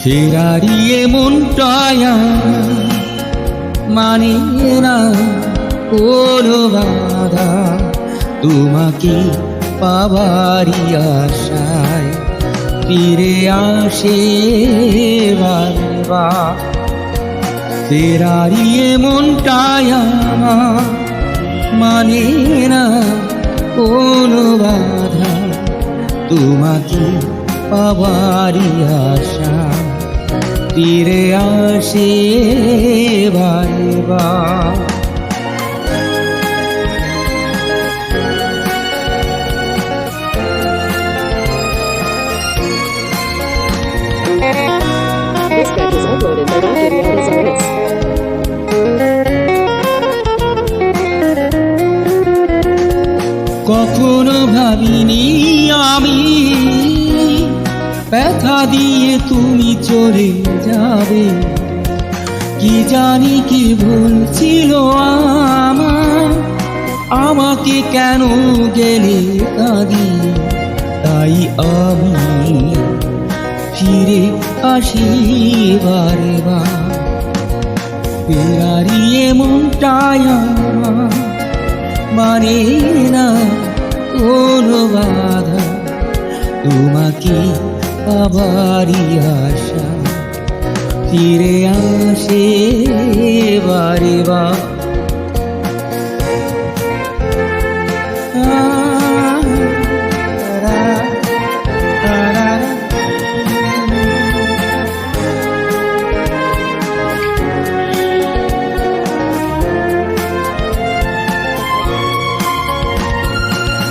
ফেরারিয়ে মনটায়া মানে না কোনো বাধা, তোমাকে পাবারই আশায় ফিরে আসে বারবার। ফেরারিয়ে মনটায়া মানে না কোনো বাধা, তোমাকে পাবারই আশা ফিরে আসে বারবার। This track is uploaded by Dr. Diaz Artist. কখনো ভাবিনি আমি ব্যথা দিয়ে তুমি চলে যাবে, কি জানি কি ভুল ছিল আমার, আমাকে কেন গেলে কাঁদি, তাই আমি ফিরে আসি বারবার। ফেরারিয়ে মনটাই আমার মানে না কোনো বাধা, তোমাকে পাবারই আশা ফিরে আসে বারবার।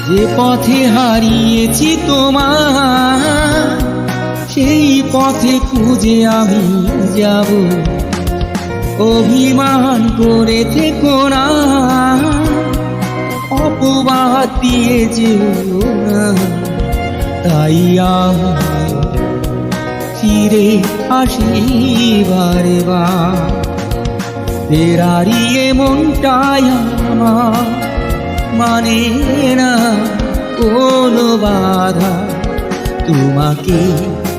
যে পথে হারিয়েছি তোমার, সেই পথে খুঁজে আমি যাব, অভিমান করে থেকো না, অপবাদ দিয়ে যেও না, তাই আমি ফিরে আসি বারবার। ফেরারিয়ে মনটাই আমার মানে না কোনো বাধা, তোমাকে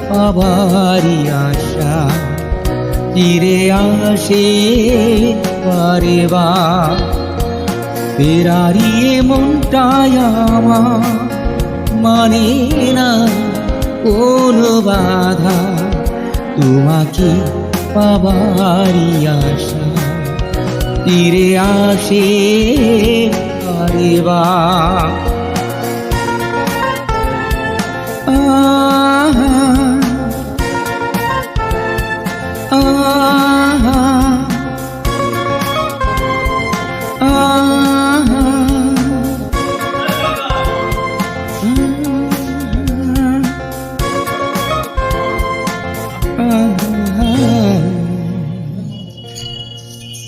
পাবারই আশা ফিরে আসে বারবার। ফেরারিয়ে মনটাই আমার মানে না কোনো বাধা, তোমাকে পাবারই আশা ফিরে আসে বারবার। Ah